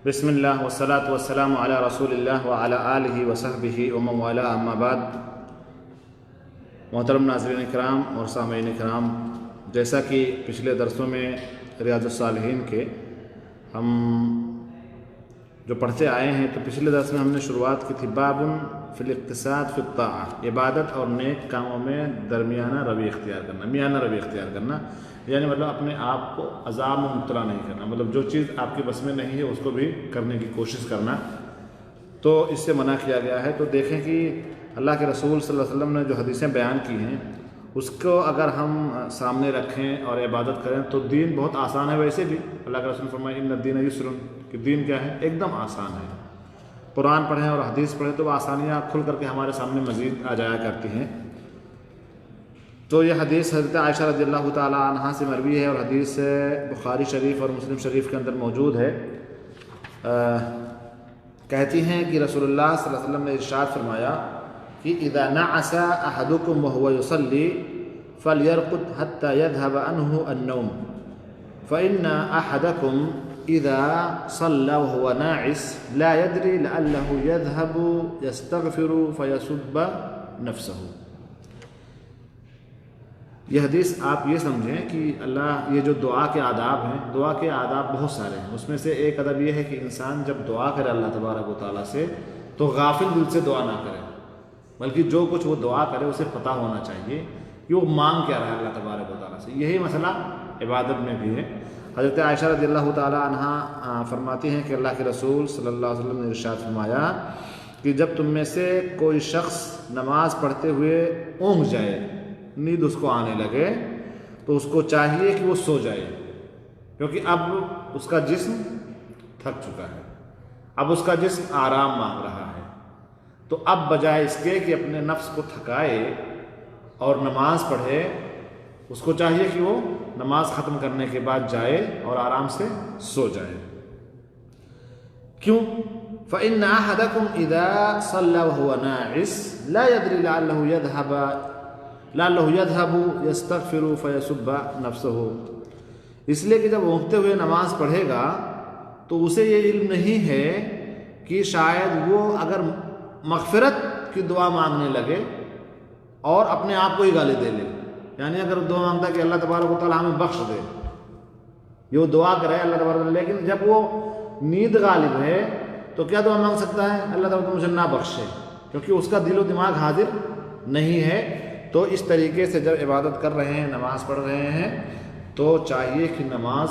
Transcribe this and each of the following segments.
بسم اللہ والصلاة والسلام علی رسول اللہ وعلی آلہ وصحبہ ومن والاه اما بعد۔ محترم ناظرین کرام اور سامعین کرام، جیسا کہ پچھلے درسوں میں ریاض الصالحین کے ہم جو پڑھتے آئے ہیں، تو پچھلے درس میں ہم نے شروعات کی تھی باب فی الاقتصاد فی الطاعہ، عبادت اور نیک کاموں میں درمیانہ روی اختیار کرنا، میانہ روی اختیار کرنا، یعنی مطلب اپنے آپ کو عذاب میں مبتلا نہیں کرنا، مطلب جو چیز آپ کے بس میں نہیں ہے اس کو بھی کرنے کی کوشش کرنا، تو اس سے منع کیا گیا ہے۔ تو دیکھیں کہ اللہ کے رسول صلی اللہ علیہ وسلم نے جو حدیثیں بیان کی ہیں اس کو اگر ہم سامنے رکھیں اور عبادت کریں تو دین بہت آسان ہے۔ ویسے بھی اللہ کے رسول نے فرمایا ان الدین یسر، کہ دین کیا ہے، ایک دم آسان ہے۔ قرآن پڑھیں اور حدیث پڑھیں تو آسانیاں کھل کر کے ہمارے سامنے مزید آ جایا کرتی ہیں۔ تو یہ حدیث حضرت عائشہ رضی اللہ تعالیٰ عنہا سے مروی ہے اور حدیث بخاری شریف اور مسلم شریف کے اندر موجود ہے۔ کہتی ہیں کہ رسول اللہ صلی اللہ علیہ وسلم نے ارشاد فرمایا کہ اذا نعس احدکم وهو يصلي فليرقد حتى يذهب عنه النوم فإن احدكم اذا صلى وهو ناعس لا يدري لعله يذهب يستغفر فيسب نفسه۔ یہ حدیث آپ یہ سمجھیں کہ اللہ، یہ جو دعا کے آداب ہیں، دعا کے آداب بہت سارے ہیں، اس میں سے ایک ادب یہ ہے کہ انسان جب دعا کرے اللہ تبارک و تعالیٰ سے تو غافل دل سے دعا نہ کرے، بلکہ جو کچھ وہ دعا کرے اسے پتہ ہونا چاہیے کہ وہ مانگ کیا رہا ہے اللہ تبارک و تعالیٰ سے۔ یہی مسئلہ عبادت میں بھی ہے۔ حضرت عائشہ رضی اللہ تعالیٰ عنہا فرماتی ہیں کہ اللہ کے رسول صلی اللہ علیہ وسلم نے ارشاد فرمایا کہ جب تم میں سے کوئی شخص نماز پڑھتے ہوئے اونگ جائے، نیند اس کو آنے لگے، تو اس کو چاہیے کہ وہ سو جائے، کیونکہ اب اس کا جسم تھک چکا ہے، اب اس کا جسم آرام مانگ رہا ہے۔ تو اب بجائے اس کے کہ اپنے نفس کو تھکائے اور نماز پڑھے، اس کو چاہیے کہ وہ نماز ختم کرنے کے بعد جائے اور آرام سے سو جائے۔ کیوں؟ فَإِنَّ أَحَدَكُمْ إِذَا صَلَّى وَهُوَ نَاعِسٌ لَا يَدْرِي لَعَلَّهُ يَذْهَبُ يَسْتَغْفِرُ فَيَسُبَّ نَفْسَهُ، اس لیے کہ جب اونگتے ہوئے نماز پڑھے گا تو اسے یہ علم نہیں ہے کہ شاید وہ اگر مغفرت کی دعا مانگنے لگے اور اپنے آپ کو ہی گالی دے لے، یعنی اگر دعا مانگتا کہ اللہ تبارک و تعالیٰ ہمیں بخش دے، یہ وہ دعا کرے اللہ تبارک و تعالیٰ، لیکن جب وہ نیند غالب ہے تو کیا دعا مانگ سکتا ہے؟ اللہ تبارک و تعالیٰ مجھے نہ بخشے، کیونکہ اس کا دل و دماغ حاضر نہیں ہے۔ تو اس طریقے سے جب عبادت کر رہے ہیں، نماز پڑھ رہے ہیں، تو چاہیے کہ نماز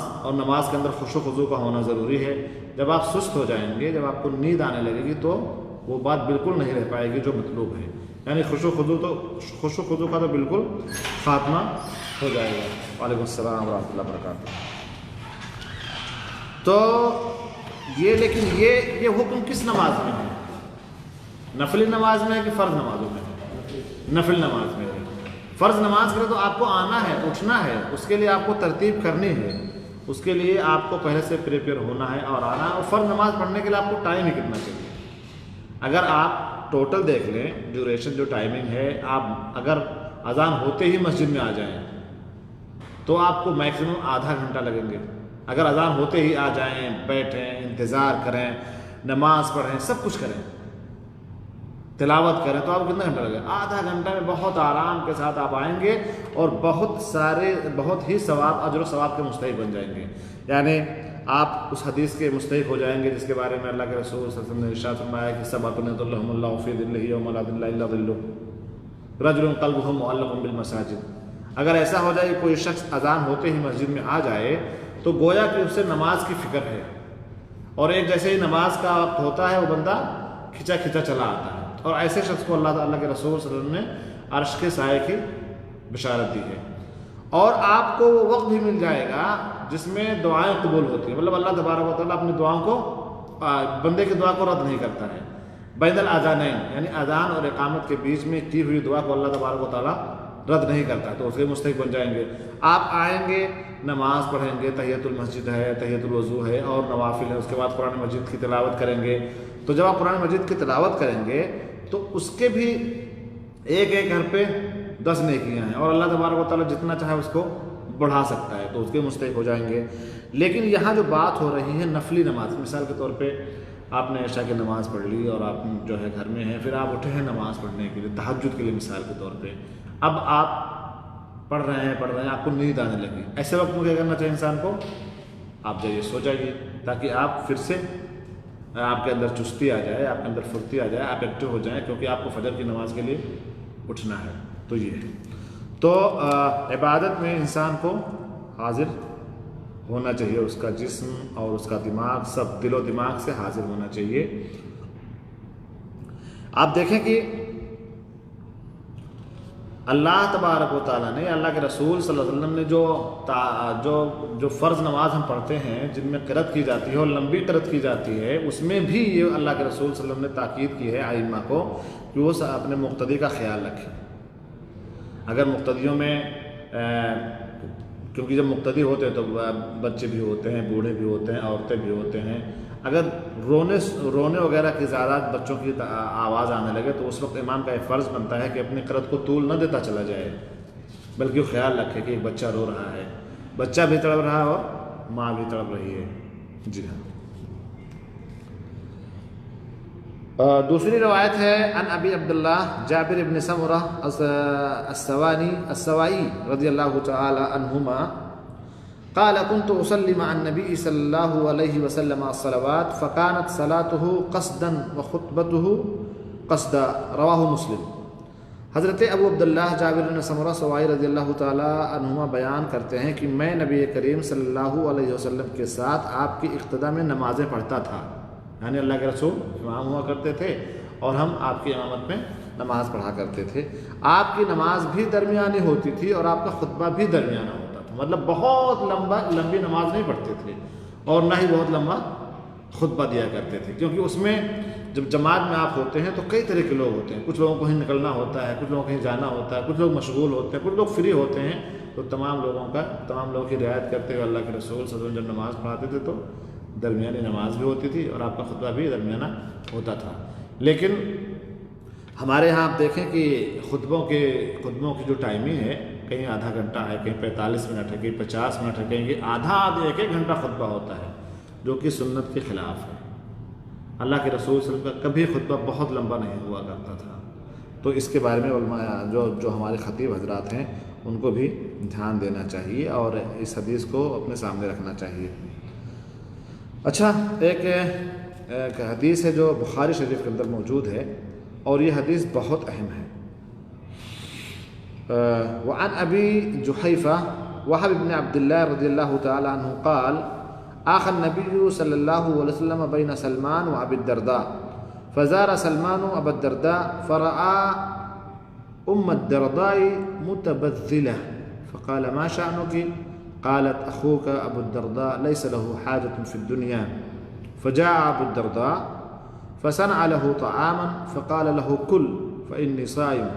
کے اندر خشوع و خضوع کا ہونا ضروری ہے۔ جب آپ سست ہو جائیں گے، جب آپ کو نیند آنے لگے گی تو وہ بات بالکل نہیں رہ پائے گی جو مطلوب ہے، یعنی خشوع و خضوع کا تو بالکل خاتمہ ہو جائے گا۔ وعلیکم السلام ورحمۃ اللہ وبرکاتہ۔ تو لیکن یہ حکم کس نماز میں ہے؟ نفلی نماز میں ہے کہ فرض نمازوں میں ہے؟ نفل نماز میں ہے۔ فرض نماز کے لیے تو آپ کو آنا ہے، اٹھنا ہے، اس کے لیے آپ کو ترتیب کرنی ہے، اس کے لیے آپ کو پہلے سے پریپیئر ہونا ہے اور آنا ہے، اور فرض نماز پڑھنے کے لیے آپ کو ٹائم ہی کتنا چاہیے۔ اگر آپ ٹوٹل دیکھ لیں ڈیوریشن جو ٹائمنگ ہے، آپ اگر اذان ہوتے ہی مسجد میں آ جائیں تو آپ کو میکسیمم آدھا گھنٹہ لگیں گے۔ اگر اذان ہوتے ہی آ جائیں، بیٹھیں، انتظار کریں، نماز پڑھیں، سب کچھ کریں، تلاوت کریں، تو آپ کو کتنا گھنٹہ لگے گا؟ آدھا گھنٹہ میں بہت آرام کے ساتھ آپ آئیں گے اور بہت ہی ثواب، اجر و ثواب کے مستحق بن جائیں گے، یعنی آپ اس حدیث کے مستحق ہو جائیں گے جس کے بارے میں اللہ کے رسول صلی اللہ علیہ وسلم نے ارشاد فرمایا کہ سبعۃ یظلهم اللہ فی ظلہ یوم لا ظل الا ظلہ، رجل قلبہ معلق بالمساجد۔ اگر ایسا ہو جائے کہ کوئی شخص اذان ہوتے ہی مسجد میں آ جائے تو گویا کہ اسے نماز کی فکر ہے، اور ایک جیسے ہی نماز کا وقت ہوتا ہے وہ بندہ کھچا چلا آتا ہے، اور ایسے شخص کو اللہ تعالیٰ کے رسول صلی اللہ علیہ وسلم نے عرش کے سائے کی بشارت دی ہے، اور آپ کو وہ وقت بھی مل جائے گا جس میں دعائیں قبول ہوتی ہیں، مطلب اللہ تبارک و تعالیٰ اپنی دعاؤں کو، بندے کی دعا کو رد نہیں کرتا ہے۔ بین الاذانین، یعنی اذان اور اقامت کے بیچ میں کی ہوئی دعا کو اللہ تبارک و تعالیٰ رد نہیں کرتا، تو اس کے مستحق بن جائیں گے۔ آپ آئیں گے، نماز پڑھیں گے، تحیۃ المسجد ہے، تحیۃ الوضو ہے اور نوافل ہے، اس کے بعد قرآن مجید کی تلاوت کریں گے۔ تو جب آپ قرآن مجید کی تلاوت کریں گے تو اس کے بھی ایک حرف پہ 10 نیکیاں ہیں، اور اللہ تبارک و تعالیٰ جتنا چاہے اس کو بڑھا سکتا ہے تو اس کے مستحق ہو جائیں گے۔ لیکن یہاں جو بات ہو رہی ہے نفلی نماز، مثال کے طور پہ آپ نے عشاء کی نماز پڑھ لی اور آپ جو ہے گھر میں ہیں، پھر آپ اٹھے ہیں نماز پڑھنے کے لیے، تہجد کے لیے مثال کے طور پہ، اب آپ پڑھ رہے ہیں، آپ کو نیند آنے لگی، ایسے وقت میں کیا کرنا چاہیے انسان کو؟ آپ جائیے سو جائیے، تاکہ آپ پھر سے آپ کے اندر چستی آ جائے، آپ کے اندر پھرتی آ جائے، آپ ایکٹیو ہو جائیں، کیونکہ آپ کو فجر کی نماز کے لیے اٹھنا ہے۔ تو یہ ہے، تو عبادت میں انسان کو حاضر ہونا چاہیے، اس کا جسم اور اس کا دماغ سب دل و دماغ سے حاضر ہونا چاہیے۔ آپ دیکھیں کہ اللہ تبارک و تعالیٰ نے، اللہ کے رسول صلی اللہ علیہ وسلم نے جو فرض نماز ہم پڑھتے ہیں، جن میں قرأت کی جاتی ہے اور لمبی قرأت کی جاتی ہے، اس میں بھی یہ اللہ کے رسول صلی اللہ علیہ وسلم نے تاکید کی ہے ائمہ کو کہ وہ اپنے مقتدی کا خیال رکھیں۔ اگر مقتدیوں میں کیونکہ جب مقتدی ہوتے ہیں تو بچے بھی ہوتے ہیں، بوڑھے بھی ہوتے ہیں، عورتیں بھی ہوتے ہیں، اگر رونے وغیرہ کی زیادہ بچوں کی آواز آنے لگے تو اس وقت امام کا یہ فرض بنتا ہے کہ اپنی قرأت کو طول نہ دیتا چلا جائے، بلکہ وہ خیال رکھے کہ ایک بچہ رو رہا ہے، بچہ بھی تڑپ رہا ہے اور ماں بھی تڑپ رہی ہے۔ جی ہاں۔ دوسری روایت ہے عن ابی عبداللہ جابر بن سمرہ السوائی رضی اللہ تعالی عنہما قال كنت اصلي مع النبي صلی اللہ علیہ وسلم الصلوات فكانت صلاته قصدا وخطبته قصدا، رواہ مسلم۔ حضرت ابو عبداللہ جابر بن سمرہ سوائی رضی اللہ تعالی عنہما بیان کرتے ہیں کہ میں نبی کریم صلی اللہ علیہ وسلم کے ساتھ آپ کی اقتداء میں نمازیں پڑھتا تھا، یعنی اللہ کے رسول امام ہوا کرتے تھے اور ہم آپ کی امامت میں نماز پڑھا کرتے تھے۔ آپ کی نماز بھی درمیانی ہوتی تھی اور آپ کا خطبہ بھی درمیانہ ہوتا تھا، مطلب بہت لمبی نماز نہیں پڑھتے تھے اور نہ ہی بہت لمبا خطبہ دیا کرتے تھے، کیونکہ اس میں جب جماعت میں آپ ہوتے ہیں تو کئی طرح کے لوگ ہوتے ہیں، کچھ لوگوں کو کہیں نکلنا ہوتا ہے، کچھ لوگوں کو کہیں جانا ہوتا ہے، کچھ لوگ مشغول ہوتے ہیں، کچھ لوگ فری ہوتے ہیں، تو تمام لوگوں کی رعایت کرتے ہوئے اللہ کے رسول صلی اللہ علیہ وسلم جب نماز پڑھاتے تھے تو درمیانی نماز بھی ہوتی تھی اور آپ کا خطبہ بھی درمیانہ ہوتا تھا۔ لیکن ہمارے ہاں آپ دیکھیں کہ خطبوں کی جو ٹائمنگ ہے، کہیں آدھا گھنٹہ ہے، کہیں 45 منٹ ہے، کہیں 50 منٹ ہے، کہیں کہ آدھا ایک گھنٹہ خطبہ ہوتا ہے، جو کہ سنت کے خلاف ہے۔ اللہ کے رسول صلی اللہ علیہ وسلم کا کبھی خطبہ بہت لمبا نہیں ہوا کرتا تھا، تو اس کے بارے میں علماء جو ہمارے خطیب حضرات ہیں ان کو بھی دھیان دینا چاہیے اور اس حدیث کو اپنے سامنے رکھنا چاہیے۔ اچھا، ایک حدیث ہے جو بخاری شریف کے اندر موجود ہے اور یہ حدیث بہت اہم ہے۔ وعن ابی جحیفہ وہب بن عبداللہ رضی اللہ تعالی عنہ قال آخى النبي صلی اللہ علیہ وسلم بین سلمان وابی الدرداء فزار سلمان ابا الدرداء فرأى ام الدرداء متبذلة فقال ما شأنك؟ قالت أخوك أبو الدرداء ليس له حاجة في الدنيا، فجاء أبو الدرداء فصنع له طعاما فقال له كل فإني صائم،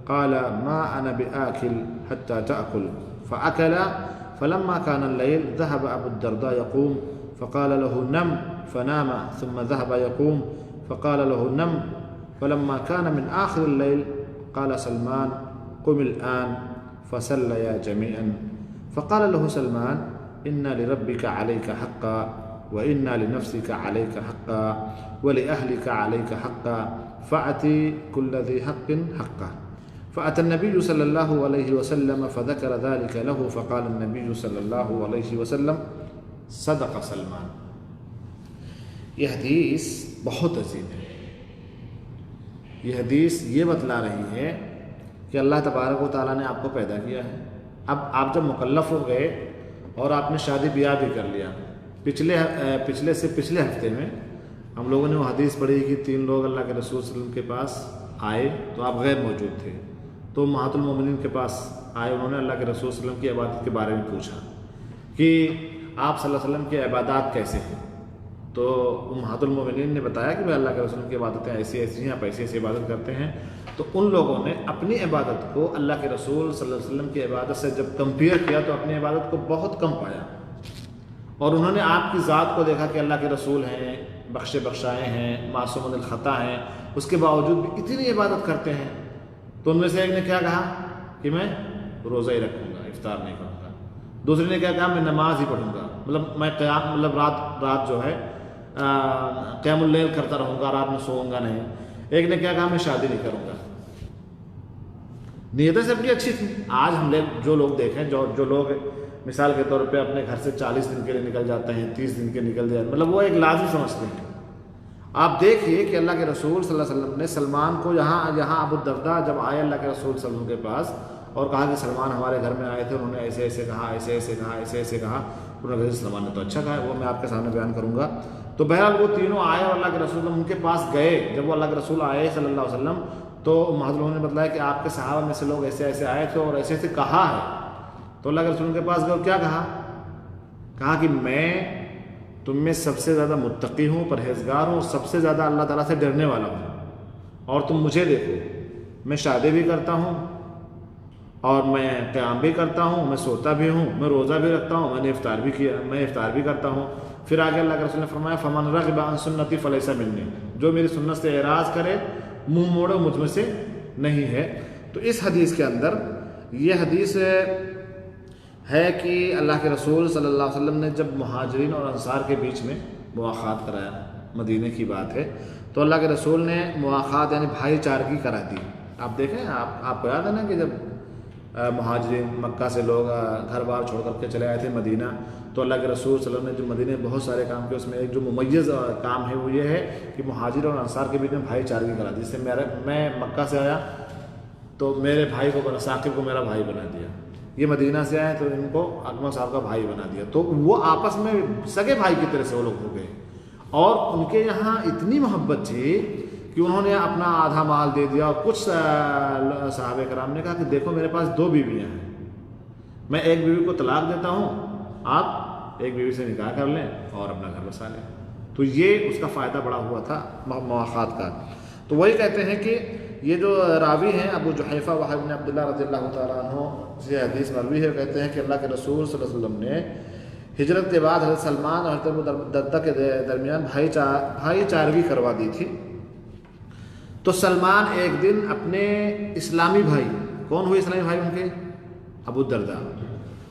قال ما أنا بآكل حتى تأكل، فأكل، فلما كان الليل ذهب أبو الدرداء يقوم فقال له نم، فنام، ثم ذهب يقوم فقال له نم، فلما كان من آخر الليل قال سلمان قم الآن، فصليا جميعا، فقال له سلمان إن لربك عليك حقا وإن لنفسك عليك حقا ولأهلك عليك حقا فأتي كل ذي حق حقه، فأتى النبي صلى الله عليه وسلم فذكر ذلك له فقال النبي صلى الله عليه وسلم صدق سلمان۔ یہ حدیث بہت عظیم ہے۔ یہ حدیث یہ بتلا رہی ہے کہ اللہ تبارک و تعالیٰ نے آپ کو پیدا کیا ہے، اب آپ جب مکلف ہو گئے اور آپ نے شادی بیاہ بھی کر لیا، پچھلے ہفتے میں ہم لوگوں نے وہ حدیث پڑھی کہ 3 لوگ اللہ کے رسول صلی اللہ علیہ وسلم کے پاس آئے تو آپ غیر موجود تھے، تو امہات المومنین کے پاس آئے، انہوں نے اللہ کے رسول صلی اللہ علیہ وسلم کی عبادت کے بارے میں پوچھا کہ آپ صلی اللہ علیہ وسلم کی عبادات کیسے ہیں، تو امہات المومنین نے بتایا کہ اللہ کے رسول کی عبادتیں ایسی ہیں، آپ ایسی عبادت کرتے ہیں، تو ان لوگوں نے اپنی عبادت کو اللہ کے رسول صلی اللہ علیہ وسلم کی عبادت سے جب کمپیئر کیا تو اپنی عبادت کو بہت کم پایا، اور انہوں نے آپ کی ذات کو دیکھا کہ اللہ کے رسول ہیں، بخشائے ہیں، معصوم من الخطا ہیں، اس کے باوجود بھی اتنی عبادت کرتے ہیں، تو ان میں سے ایک نے کیا کہا کہ میں روزہ ہی رکھوں گا، افطار نہیں کروں گا، دوسرے نے کیا کہا میں نماز ہی پڑھوں گا، مطلب میں قیام مطلب رات جو ہے قیام اللیل کرتا رہوں گا، رات میں سوؤں گا نہیں۔ ایک نے کیا کہا میں شادی نہیں کروں گا۔ نیتیں سب کی اچھی تھیں۔ آج ہم جو لوگ دیکھیں، جو لوگ مثال کے طور پہ اپنے گھر سے 40 دن کے لیے نکل جاتے ہیں، 30 دن کے نکل جاتے ہیں، مطلب وہ ایک لازمی سمجھتے ہیں۔ آپ دیکھیے کہ اللہ کے رسول صلی اللہ علیہ وسلم نے سلمان کو یہاں ابو الدرداء جب آئے اللہ کے رسول صلی اللہ علیہ وسلم کے پاس اور کہا کہ سلمان ہمارے گھر میں آئے تھے، انہوں نے ایسے ایسے کہا، ایسے ایسے کہا، ایسے ایسے کہا، انہوں نے کہا سلمان نے تو اچھا کہا ہے، وہ میں آپ کے سامنے بیان کروں گا۔ تو بہرحال وہ تینوں آئے اور اللہ کے رسول ان کے پاس گئے۔ جب وہ اللہ کے رسول آئے صلی اللہ علیہ وسلم تو محضر نے بتلایا کہ آپ کے صحابہ میں سے لوگ ایسے ایسے آئے تھے اور ایسے ایسے کہا ہے۔ تو اللہ کے رسول کے پاس گئے اور کیا کہا کہ میں تم میں سب سے زیادہ متقی ہوں، پرہیزگار ہوں، سب سے زیادہ اللہ تعالیٰ سے ڈرنے والا ہوں، اور تم مجھے دیکھو، میں شادی بھی کرتا ہوں اور میں قیام بھی کرتا ہوں، میں سوتا بھی ہوں، میں روزہ بھی رکھتا ہوں، میں افطار بھی کرتا ہوں۔ پھر آگے اللہ کے رسول نے فرمایا فمن رغب عن سنتی فلیس منی، جو میری سنت سے اعراض کرے منہ موڑے مجھ میں سے نہیں ہے۔ تو اس حدیث کے اندر یہ حدیث ہے کہ اللہ کے رسول صلی اللہ علیہ وسلم نے جب مہاجرین اور انصار کے بیچ میں مواخات کرایا، مدینے کی بات ہے، تو اللہ کے رسول نے مواخات یعنی بھائی چارگی کرا دی۔ آپ دیکھیں، آپ کو یاد ہے نا کہ جب مہاجرین مکہ سے لوگ گھر بار چھوڑ کر کے چلے آئے تھے مدینہ، تو اللہ کے رسول صلی اللہ علیہ وسلم نے جو مدینے بہت سارے کام کیے، اس میں ایک جو ممیز کام ہے وہ یہ ہے کہ مہاجر اور انصار کے بیچ میں بھائی چارگی کرا دی۔ جس سے میں مکہ سے آیا تو میرے بھائی کو ثاقب کو میرا بھائی بنا دیا، یہ مدینہ سے آئے تو ان کو اکمل صاحب کا بھائی بنا دیا، تو وہ آپس میں سگے بھائی کی طرح سے وہ لوگ ہو گئے۔ اور ان کے یہاں اتنی محبت تھی کہ انہوں نے اپنا آدھا مال دے دیا، اور کچھ صحابہ کرام نے کہا کہ دیکھو میرے پاس 2 بیویاں ہیں، میں ایک بیوی کو طلاق دیتا ہوں، آپ ایک بیوی سے نکاح کر لیں اور اپنا گھر بسا لیں۔ تو یہ اس کا فائدہ بڑا ہوا تھا مواخات کا۔ تو وہی کہتے ہیں کہ یہ جو راوی ہیں ابو جحیفہ وہب بن عبداللہ رضی اللہ تعالیٰ عنہ سے حدیث مروی ہے، کہتے ہیں کہ اللہ کے رسول صلی اللہ علیہ وسلم نے ہجرت کے بعد حضرت سلمان اور حضرت ابو الدرداء کے درمیان بھائی چارگی کروا دی تھی۔ تو سلمان ایک دن اپنے اسلامی بھائی، کون ہوئے اسلامی بھائی ان کے؟ ابو الدرداء،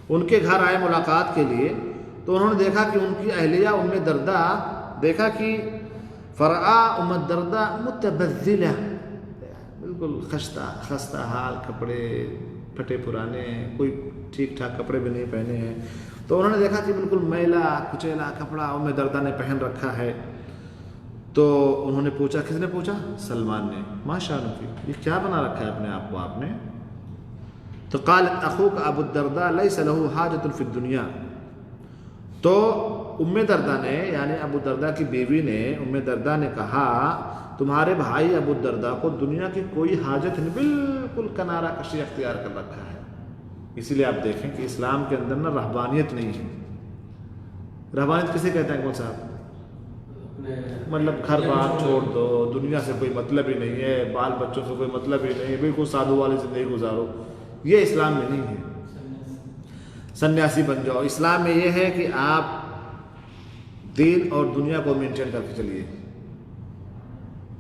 ان کے گھر آئے ملاقات کے لیے، تو انہوں نے دیکھا کہ ان کی اہلیہ ام درداء، دیکھا کہ فرآ ام الدرداء متبذلہ، بالکل خستہ حال، کپڑے پھٹے پرانے، کوئی ٹھیک ٹھاک کپڑے بھی نہیں پہنے ہیں۔ تو انہوں نے دیکھا کہ بالکل میلا کچیلا کپڑا ام درداء نے پہن رکھا ہے۔ تو انہوں نے پوچھا، کس نے پوچھا؟ سلمان نے، ماشاء اللہ، یہ کیا بنا رکھا ہے اپنے آپ کو آپ نے؟ تو قالت اخوک ابو الدرداء لیس له حاجۃ فی الدنیا، تو ام درداء نے یعنی ابو الدرداء کی بیوی نے، ام درداء نے کہا تمہارے بھائی ابو الدرداء کو دنیا کی کوئی حاجت نہیں، بالکل کنارہ کشی اختیار کر رکھا ہے۔ اسی لیے آپ دیکھیں کہ اسلام کے اندر نا رہبانیت نہیں ہے۔ رہبانیت کسے کہتے ہیں کون صاحب؟ مطلب گھر بار چھوڑ دو، دنیا سے کوئی مطلب ہی نہیں ہے، بال بچوں سے کوئی مطلب ہی نہیں ہے، بالکل سادھو والی زندگی گزارو، یہ اسلام میں نہیں ہے۔ سنیاسی بن جاؤ۔ اسلام میں یہ ہے کہ آپ دین اور دنیا کو مینٹین کر کے چلیے۔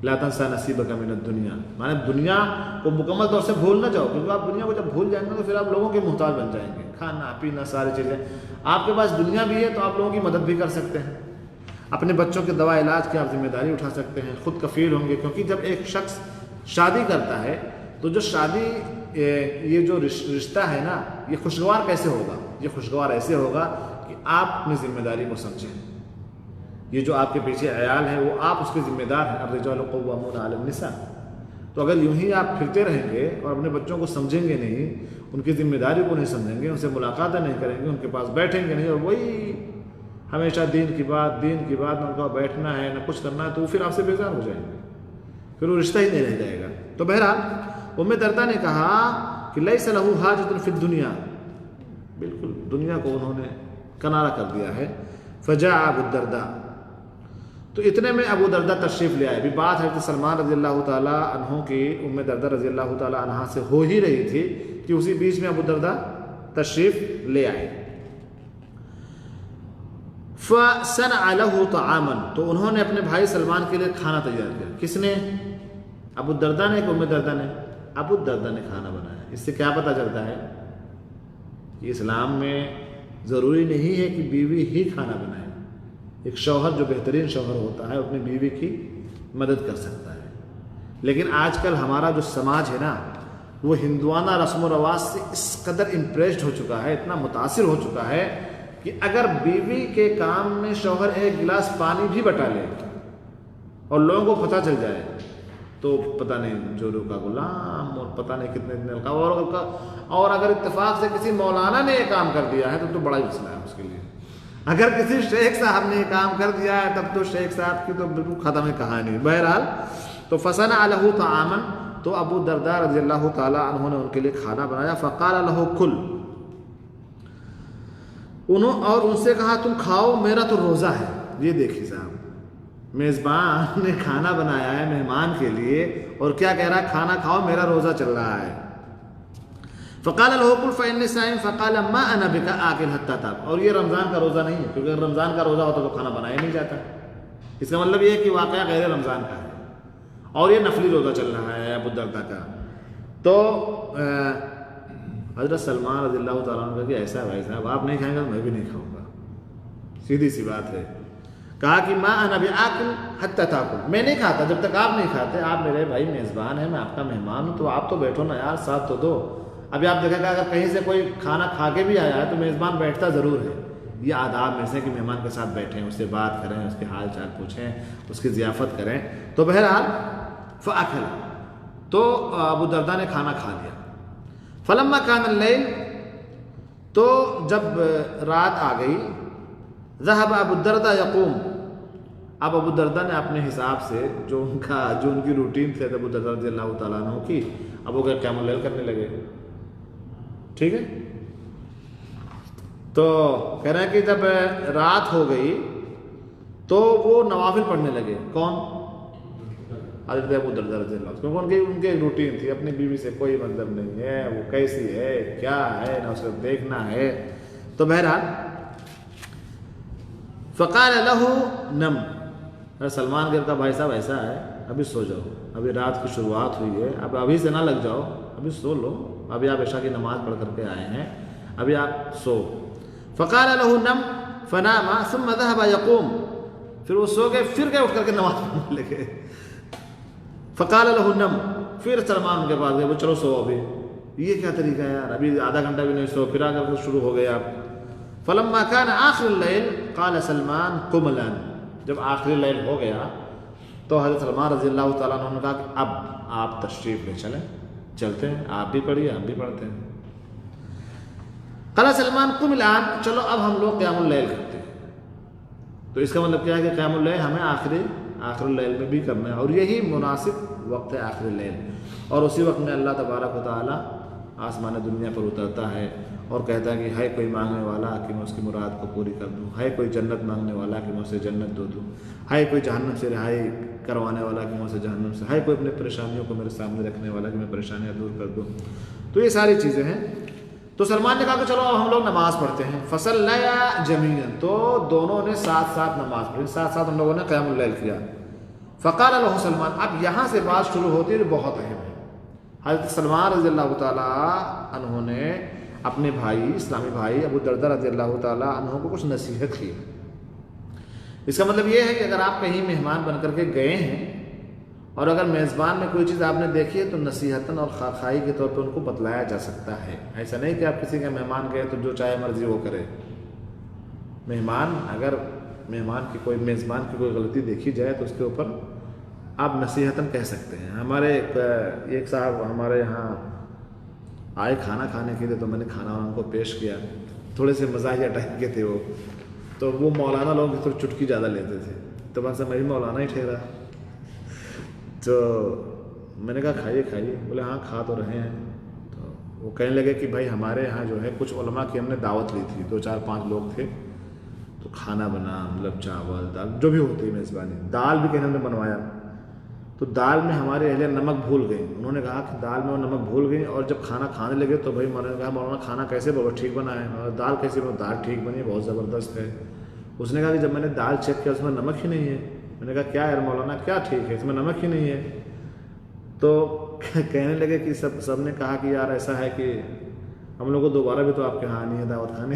لا تنسا نصیبک من الدنیا، مانے دنیا کو مکمل طور سے بھول نہ جاؤ، کیونکہ آپ دنیا کو جب بھول جائیں گے تو پھر آپ لوگوں کے محتاج بن جائیں گے، کھانا پینا ساری چیزیں۔ آپ کے پاس دنیا بھی ہے تو آپ لوگوں کی مدد بھی کر سکتے ہیں، اپنے بچوں کے دوا علاج کی آپ ذمہ داری اٹھا سکتے ہیں، خود کفیل ہوں گے۔ کیونکہ جب ایک شخص شادی کرتا ہے تو جو شادی یہ جو رشتہ ہے نا، یہ خوشگوار کیسے ہوگا؟ یہ خوشگوار ایسے ہوگا کہ آپ اپنی ذمہ داری کو سمجھیں۔ یہ جو آپ کے پیچھے عیال ہے وہ آپ اس کے ذمہ دار ہیں، الرجال قوامون علی النساء۔ تو اگر یوں ہی آپ پھرتے رہیں گے اور اپنے بچوں کو سمجھیں گے نہیں، ان کی ذمہ داری کو نہیں سمجھیں گے، ان سے ملاقاتیں نہیں کریں گے، ان کے پاس بیٹھیں گے نہیں، اور وہی ہمیشہ دین کی بات ان کا بیٹھنا ہے نہ کچھ کرنا ہے، تو وہ پھر آپ سے بیزار ہو جائیں گے، پھر وہ رشتہ ہی نہیں رہ جائے گا۔ تو بہرحال ام درداء نے کہا کہ لیس لہ حاجۃ فی الدنیا، بالکل دنیا کو انہوں نے کنارہ کر دیا ہے۔ فجاء ابو الدرداء، تو اتنے میں ابو درداء تشریف لے آئے۔ بھی بات حضرت سلمان رضی اللہ تعالیٰ عنہ کی ام درداء رضی اللہ تعالیٰ عنہ سے ہو ہی رہی تھی کہ اسی بیچ میں ابو درداء تشریف لے آئے۔ فصنع له طعاما، تو انہوں نے اپنے بھائی سلمان کے لیے کھانا تیار کیا۔ کس نے؟ ابو الدرداء نے کہ ام درداء نے؟ ابو الدرداء نے کھانا بنایا۔ اس سے کیا پتہ چلتا ہے کہ اسلام میں ضروری نہیں ہے کہ بیوی ہی کھانا بنائے. ایک شوہر جو بہترین شوہر ہوتا ہے اپنی بیوی کی مدد کر سکتا ہے. لیکن آج کل ہمارا جو سماج ہے نا وہ ہندوانہ رسم و رواج سے اس قدر امپریسڈ ہو چکا ہے, اتنا متاثر ہو چکا ہے کہ اگر بیوی کے کام میں شوہر ایک گلاس پانی بھی بٹا لے اور لوگوں کو پتہ چل جائے تو پتہ نہیں جورو کا غلام اور پتہ نہیں کتنے دن کا. اور اگر اتفاق سے کسی مولانا نے یہ کام کر دیا ہے تو بڑا ہی مسئلہ ہے اس کے لیے. اگر کسی شیخ صاحب نے یہ کام کر دیا ہے تب تو شیخ صاحب کی تو بالکل ختم ہے کہانی. بہرحال تو فصنع له طعاما, تو ابو درداء رضی اللہ تعالیٰ عنہ نے ان کے لیے کھانا بنایا. فقال له کل, اور ان سے کہا تم کھاؤ میرا تو روزہ ہے. یہ دیکھیے صاحب, میزبان نے کھانا بنایا ہے مہمان کے لیے اور کیا کہہ رہا ہے, کھانا کھاؤ میرا روزہ چل رہا ہے. فقال له کل فإني صائم فقال ما أنا بك آكل حتى تأكل. اور یہ رمضان کا روزہ نہیں ہے, کیونکہ اگر رمضان کا روزہ ہوتا تو کھانا بنایا نہیں جاتا. اس کا مطلب یہ ہے کہ واقعہ غیر رمضان کا ہے اور یہ نفلی روزہ چل رہا ہے ابو الدرداء کا. تو حضرت سلمان رضی اللہ تعالیٰ عنہ کہ ایسا بھائی صاحب آپ نہیں کھائیں گے تو میں بھی نہیں کھاؤں گا, سیدھی سی بات ہے. کہا کہ ما انا بآکل حتی تاکل, میں نہیں کھاتا جب تک آپ نہیں کھاتے. آپ میرے بھائی میزبان ہیں, میں آپ کا مہمان ہوں, تو آپ تو بیٹھو نا یار, ساتھ تو دو. ابھی آپ دیکھیں گا اگر کہیں سے کوئی کھانا کھا کے بھی آیا ہے تو میزبان بیٹھتا ضرور ہے. یہ آداب میں سے کہ مہمان کے ساتھ بیٹھیں, اس سے بات کریں, اس کے حال چال پوچھیں, اس کی ضیافت کریں. تو بہرحال فأکل, تو ابو درداء نے کھانا کھا لیا. فلما کان اللیل, تو جب رات آ گئی, ذهب ابو الدرداء یقوم, اب ابو الدرداء نے اپنے حساب سے جو ان کی روٹین تھی ابو الدرداء رضی اللہ تعالیٰ عنہ کی, اب وہ قیام اللیل کرنے لگے. ٹھیک ہے, تو کہہ رہے ہیں کہ جب رات ہو گئی تو وہ نوافل پڑھنے لگے. کون؟ حضرت ابو الدرداء رضی اللہ عنہ, کیونکہ ان کی روٹین تھی, اپنی بیوی سے کوئی مطلب نہیں ہے, وہ کیسی ہے کیا ہے نہ اسے دیکھنا ہے. تو بہرحال فقال له نم, سلمان کہتا بھائی صاحب ایسا ہے ابھی سو جاؤ, ابھی رات کی شروعات ہوئی ہے, اب ابھی سے نہ لگ جاؤ, ابھی سو لو, ابھی آپ عشاء کی نماز پڑھ کر کے آئے ہیں, ابھی آپ سو. فقال له نم فنام ثم ذهب يقوم, پھر وہ سو گئے, پھر گئے اٹھ کر کے نماز پڑھنے لگے. فقال له نم, پھر سلمان کے پاس گئے, وہ چلو سو ابھی. یہ کیا طریقہ ہے یار, ابھی آدھا گھنٹہ بھی نہیں سو, پھر آ کر شروع ہو گئے آپ. فلما كان آخر الليل قال سلمان قم الآن, جب آخری لیل ہو گیا تو حضرت سلمان رضی اللہ تعالیٰ عنہ نے کہا کہ اب آپ تشریف لے چلیں, چلتے ہیں, آپ بھی پڑھیے ہم بھی پڑھتے ہیں. قال سلمان قم الآن, چلو اب ہم لوگ قیام اللیل کرتے ہیں. تو اس کا مطلب کیا ہے کہ قیام اللیل ہمیں آخر اللیل میں بھی کرنا ہے, اور یہی مناسب وقت ہے آخر اللیل. اور اسی وقت میں اللہ تبارک و تعالیٰ آسمان دنیا پر اترتا ہے اور کہتا ہے کہ ہے کوئی مانگنے والا کہ میں اس کی مراد کو پوری کر دوں, ہے کوئی جنت مانگنے والا کہ میں اسے جنت دے دوں, ہے کوئی جہنم سے رہائی کروانے والا کہ میں اسے جہنم سے, ہے کوئی اپنے پریشانیوں کو میرے سامنے رکھنے والا کہ میں پریشانیاں دور کر دوں. تو یہ ساری چیزیں ہیں. تو سلمان نے کہا کہ چلو اب ہم لوگ نماز پڑھتے ہیں. فصلیا جمیعا, تو دونوں نے ساتھ ساتھ نماز پڑھی, ساتھ ساتھ ہم لوگوں نے قیام اللیل کیا. فقال له سلمان, اب یہاں سے بات شروع ہوتی ہے جو بہت اہم ہے. حضرت سلمان رضی اللہ تعالیٰ عنہ نے اپنے بھائی, اسلامی بھائی ابو الدرداء رضی اللہ تعالیٰ عنہ کو کچھ نصیحت کی. اس کا مطلب یہ ہے کہ اگر آپ کہیں مہمان بن کر کے گئے ہیں اور اگر میزبان میں کوئی چیز آپ نے دیکھی ہے تو نصیحتاً اور خواخائی کے طور پہ ان کو بتلایا جا سکتا ہے. ایسا نہیں کہ آپ کسی کے مہمان گئے تو جو چاہے مرضی وہ کرے. اگر میزبان کی کوئی غلطی دیکھی جائے تو اس کے اوپر آپ نصیحتاً کہہ سکتے ہیں. ہمارے ایک صاحب ہمارے یہاں آئے کھانا کھانے کے لیے, تو میں نے کھانا ان کو پیش کیا, تھوڑے سے مزاحیہ ٹائپ کے تھے وہ, تو وہ مولانا لوگ تھوڑی چٹکی زیادہ لیتے تھے, تو بس میں بھی مولانا ہی ٹھہرا. تو میں نے کہا کھائیے, بولے ہاں کھا تو رہے ہیں. تو وہ کہنے لگے کہ بھائی ہمارے یہاں جو ہے کچھ علماء کی ہم نے دعوت لی تھی, 2-4-5 لوگ تھے, تو کھانا بنا, مطلب چاول دال جو بھی ہوتی ہے میزبانی, دال بھی کہیں ہم نے بنوایا. تو دال میں ہمارے اہلیہ نمک بھول گئی. انہوں نے کہا کہ دال میں وہ نمک بھول گئی, اور جب کھانا کھانے لگے تو بھائی مولانا نے کہا مولانا کھانا کیسے بہت ٹھیک بنا ہے, اور دال کیسے بنا, دال ٹھیک بنی ہے, بہت زبردست ہے. اس نے کہا کہ جب میں نے دال چیک کیا اس میں نمک ہی نہیں ہے. میں نے کہا کیا یار مولانا کیا ٹھیک ہے, اس میں نمک ہی نہیں ہے. تو کہنے لگے کہ سب نے کہا کہ یار ایسا ہے کہ ہم لوگ کو دوبارہ بھی تو آپ کے یہاں آنی ہے دعوت کھانے.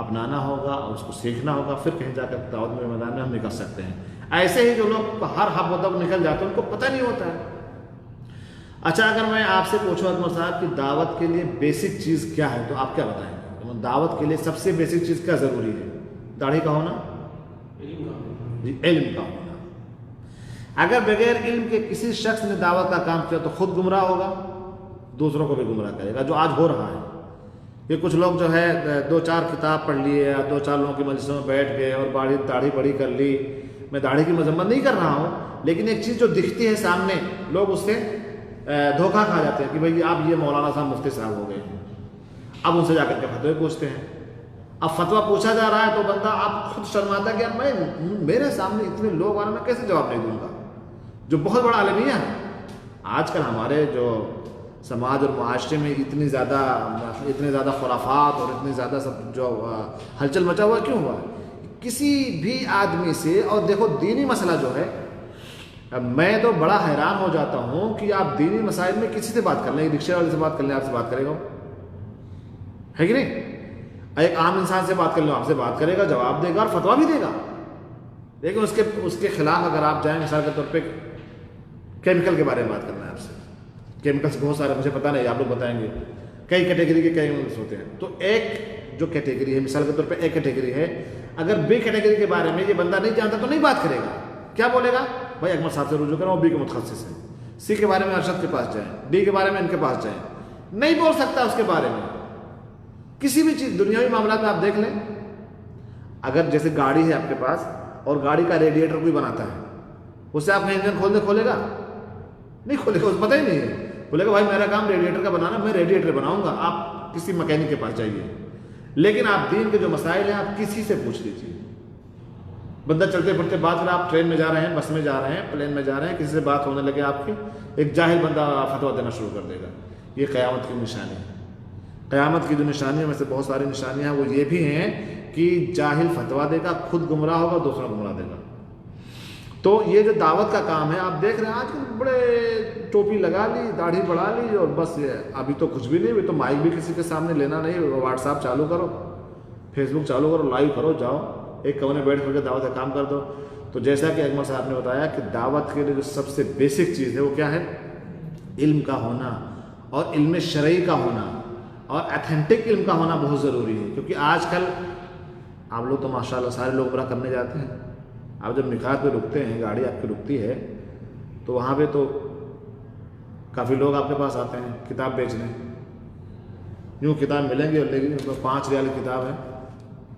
اپنانا ہوگا اور اس کو سیکھنا ہوگا، پھر کہیں جا کر دعوت میں میدان میں ہم نکل سکتے ہیں۔ ایسے ہی جو لوگ ہر ہب و دب نکل جاتے ہیں ان کو پتہ نہیں ہوتا ہے۔ اچھا، اگر میں آپ سے پوچھوں اکمل صاحب کہ دعوت کے لیے بیسک چیز کیا ہے تو آپ کیا بتائیں گے؟ دعوت کے لیے سب سے بیسک چیز کیا ضروری ہے؟ داڑھی کا ہونا، جی علم کا ہونا۔ اگر بغیر علم کے کسی شخص نے دعوت کا کام کیا تو خود گمراہ ہوگا، دوسروں کو بھی گمراہ کرے گا، جو آج ہو رہا ہے۔ یہ کچھ لوگ جو ہے 2-4 کتاب پڑھ لیے یا 2-4 لوگوں کی مجلسوں میں بیٹھ گئے اور داڑھی بڑی کر لی۔ میں داڑھی کی مذمت نہیں کر رہا ہوں، لیکن ایک چیز جو دکھتی ہے سامنے، لوگ اس سے دھوکہ کھا جاتے ہیں کہ بھئی آپ یہ مولانا صاحب مفتی صاحب ہو گئے ہیں، اب ان سے جا کر کے فتوے پوچھتے ہیں۔ اب فتویٰ پوچھا جا رہا ہے تو بندہ آپ خود شرماتا ہے کہ یار میرے سامنے اتنے لوگ آ رہے ہیں، میں کیسے جواب نہیں دوں گا، جو بہت بڑا المیہ ہے۔ آج کل ہمارے جو سماج اور معاشرے میں اتنے زیادہ خرافات اور اتنی زیادہ سب جو ہلچل مچا ہوا کیوں ہوا ہے؟ کسی بھی آدمی سے، اور دیکھو دینی مسئلہ جو ہے، میں تو بڑا حیران ہو جاتا ہوں کہ آپ دینی مسائل میں کسی سے بات کر لیں، رکشے والے سے بات کر لیں، آپ سے بات کرے گا، ہے کہ نہیں؟ ایک عام انسان سے بات کر لو، آپ سے بات کرے گا، جواب دے گا اور فتویٰ بھی دے گا۔ لیکن اس کے خلاف اگر آپ جائیں، مثال کے طور پہ کیمیکل کے بارے میں بات کرنا ہے آپ سے، کیمیکلس بہت سارے، مجھے پتہ نہیں، آپ لوگ بتائیں گے، کئی کیٹیگری کے کیمیکلس ہوتے ہیں۔ تو ایک جو کیٹیگری ہے، مثال کے طور پہ ایک کیٹیگری ہے، اگر بی کیٹیگری کے بارے میں یہ بندہ نہیں جانتا تو نہیں بات کرے گا۔ کیا بولے گا؟ بھائی اکمل صاحب سے رجوع کرو، وہ بی کے متخصص ہیں، سی کے بارے میں ارشد کے پاس جائیں، ڈی کے بارے میں ان کے پاس جائیں۔ نہیں بول سکتا اس کے بارے میں کسی بھی چیز۔ دنیاوی معاملات میں آپ دیکھ لیں، اگر جیسے گاڑی ہے آپ کے پاس اور گاڑی کا ریڈیٹر کوئی بناتا ہے، اس سے آپ کا انجن کھولے گا؟ نہیں کھولے گا، اس پتہ ہی نہیں ہے۔ بولے گا بھائی میرا کام ریڈیٹر کا بنانا، میں ریڈیٹر بناؤں گا، آپ کسی مکینک کے پاس جائیے۔ لیکن آپ دین کے جو مسائل ہیں آپ کسی سے پوچھ لیجیے۔ بندہ چلتے پھرتے بات کر، آپ ٹرین میں جا رہے ہیں، بس میں جا رہے ہیں، پلین میں جا رہے ہیں، کسی سے بات ہونے لگے آپ کی، ایک جاہل بندہ فتویٰ دینا شروع کر دے گا۔ یہ قیامت کی نشانی ہے۔ قیامت کی جو نشانیوں میں سے بہت ساری نشانیاں ہیں، وہ یہ بھی ہیں کہ جاہل فتویٰ دے گا، خود گمراہ ہوگا، دوسرا گمراہ دے گا۔ تو یہ جو دعوت کا کام ہے، آپ دیکھ رہے ہیں آج کل بڑے ٹوپی لگا لی، داڑھی بڑھا لی، اور بس ابھی تو کچھ بھی نہیں، ابھی تو مائک بھی کسی کے سامنے لینا نہیں، واٹس ایپ چالو کرو، فیس بک چالو کرو، لائیو کرو، جاؤ ایک کونے بیٹھ کر کے دعوت کا کام کر دو۔ تو جیسا کہ اکمل صاحب نے بتایا کہ دعوت کے لیے جو سب سے بیسک چیز ہے وہ کیا ہے؟ علم کا ہونا، اور علم شرعی کا ہونا، اور ایتھینٹک علم کا ہونا بہت ضروری ہے۔ کیونکہ آج کل آپ لوگ تو ماشاءاللہ سارے لوگ عمرہ کرنے جاتے ہیں، آپ جب نکات پہ رکتے ہیں، گاڑی آپ کی رکتی ہے تو وہاں پہ تو کافی لوگ آپ کے پاس آتے ہیں کتاب بیچنے۔ یوں کتاب ملیں گے، لیکن 5 ریال کی کتاب ہے،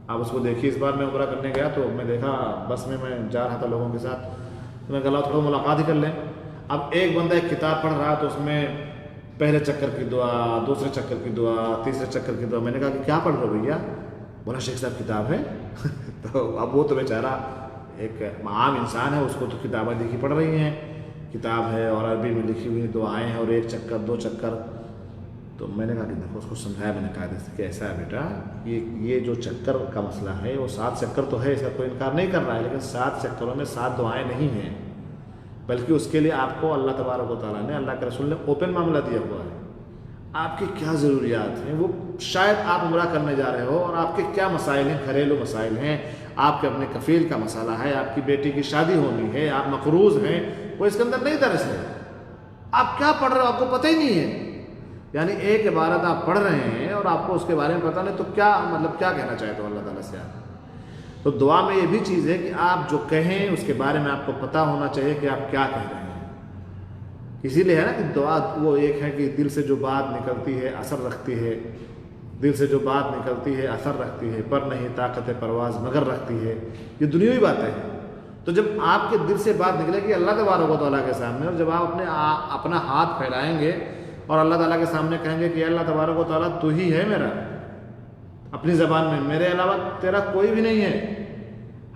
آپ اس کو دیکھیے۔ اس بار میں عمرہ کرنے گیا تو میں دیکھا، بس میں جا رہا تھا لوگوں کے ساتھ، تو میں کہا تھوڑا ملاقات ہی کر لیں۔ اب ایک بندہ ایک کتاب پڑھ رہا تو اس میں پہلے چکر کی دعا، دوسرے چکر کی دعا، تیسرے چکر کی دعا۔ میں نے کہا کہ کیا پڑھ رہے ہو بھیا؟ بولا شیخ صاحب کتاب ہے۔ تو اب وہ تو بیچارہ ایک عام انسان ہے، اس کو تو کتابیں لکھی پڑھ رہی ہیں، کتاب ہے اور عربی میں لکھی ہوئی دعائیں ہیں، اور 1 چکر 2 چکر۔ تو میں نے کہا کہ دیکھو، اس کو سمجھایا میں نے کہا کہ ایسا ہے بیٹا، یہ جو چکر کا مسئلہ ہے وہ 7 چکر تو ہے، اس کا کوئی انکار نہیں کر رہا ہے، لیکن 7 چکروں میں 7 دعائیں نہیں ہیں، بلکہ اس کے لیے آپ کو اللہ تبارک و تعالیٰ نے، اللہ کے رسول نے اوپن معاملہ دیا ہوا ہے۔ آپ کی کیا ضروریات ہیں، وہ شاید آپ عمرہ کرنے جا رہے ہو اور آپ کے کیا مسائل ہیں، گھریلو مسائل ہیں، آپ کے اپنے کفیل کا مسئلہ ہے، آپ کی بیٹی کی شادی ہونی ہے، آپ مقروض ہیں، وہ اس کے اندر نہیں درج ہے۔ آپ کیا پڑھ رہے ہو آپ کو پتہ ہی نہیں ہے، یعنی ایک عبارت آپ پڑھ رہے ہیں اور آپ کو اس کے بارے میں پتہ نہیں، تو کیا مطلب کیا کہنا چاہتے ہو اللہ تعالیٰ سے آپ؟ تو دعا میں یہ بھی چیز ہے کہ آپ جو کہیں اس کے بارے میں آپ کو پتہ ہونا چاہیے کہ آپ کیا کہہ رہے ہیں۔ اسی لیے ہے نا کہ دعا وہ ایک ہے کہ دل سے جو بات نکلتی ہے اثر رکھتی ہے، دل سے جو بات نکلتی ہے اثر رکھتی ہے، پر نہیں طاقت پرواز مگر رکھتی ہے۔ یہ دنیاوی باتیں ہیں۔ تو جب آپ کے دل سے بات نکلے گی اللہ تبارک و تعالیٰ کے سامنے، اور جب آپ اپنا ہاتھ پھیلائیں گے اور اللہ تعالیٰ کے سامنے کہیں گے کہ اللہ تبارک و تعالیٰ تو ہی ہے میرا، اپنی زبان میں میرے علاوہ تیرا کوئی بھی نہیں ہے،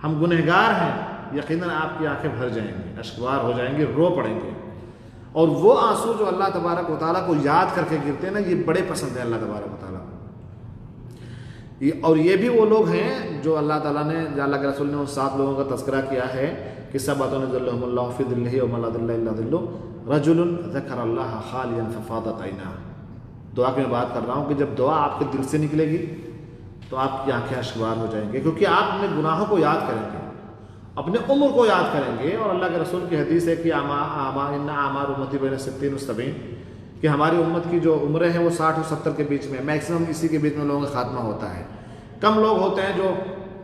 ہم گنہگار ہیں، یقیناً آپ کی آنکھیں بھر جائیں گی، اشکبار ہو جائیں گے، رو پڑیں گے۔ اور وہ آنسو جو اللہ تبارک و تعالیٰ کو یاد کر کے گرتے ہیں نا، یہ بڑے پسند ہیں اللہ تبارک و تعالیٰ۔ اور یہ بھی وہ لوگ ہیں جو اللہ تعالیٰ نے، اللہ کے رسول نے ان 7 لوگوں کا تذکرہ کیا ہے کہ سبعۃ یظلهم اللہ فی ظلہ یوم لا ظل الا ظلہ، رجل ذکر اللہ خالیا ففاضت عیناہ۔ دعا کی میں بات کر رہا ہوں کہ جب دعا آپ کے دل سے نکلے گی تو آپ کی آنکھیں اشکبار ہو جائیں گے، کیونکہ آپ اپنے گناہوں کو یاد کریں گے، اپنے عمر کو یاد کریں گے. اور اللہ کے رسول کی حدیث ہے کہ اعمار امتی بین 60 و 70، کہ ہماری امت کی جو عمریں ہیں وہ 60 اور 70 کے بیچ میں، میکسیمم اسی کے بیچ میں لوگوں کا خاتمہ ہوتا ہے. کم لوگ ہوتے ہیں جو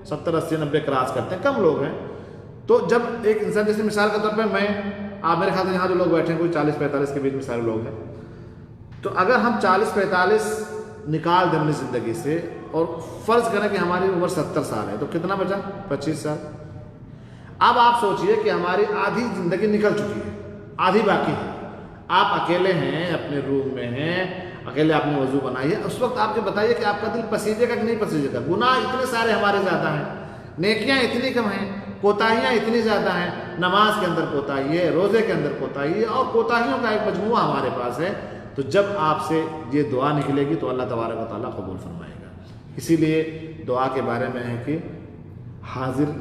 70 80 90 کراس کرتے ہیں، کم لوگ ہیں. تو جب ایک انسان، جیسے مثال کے طور پہ آپ میرے خیال سے یہاں جو لوگ بیٹھے ہیں کوئی 40 45 کے بیچ میں سارے لوگ ہیں، تو اگر ہم 40 45 نکال دیں اپنی زندگی سے اور فرض کریں کہ ہماری عمر 70 سال ہے، تو کتنا بچا؟ 25 سال. اب آپ سوچئے کہ ہماری آدھی زندگی نکل چکی ہے، آدھی باقی ہے. آپ اکیلے ہیں، اپنے روم میں ہیں، اکیلے آپ نے وضو بنائی ہے. اس وقت آپ کے بتائیے کہ آپ کا دل پسیجے گا کہ نہیں پسیجے گا؟ گناہ اتنے سارے ہمارے زیادہ ہیں، نیکیاں اتنی کم ہیں، کوتاہیاں اتنی زیادہ ہیں. نماز کے اندر کوتاہی ہے، روزے کے اندر کوتاہی ہے، اور کوتاہیوں کا ایک مجموعہ ہمارے پاس ہے. تو جب آپ سے یہ دعا نکلے گی تو اللہ تبارک و تعالیٰ قبول فرمائے گا. اسی لیے دعا کے بارے میں ہے کہ حاضر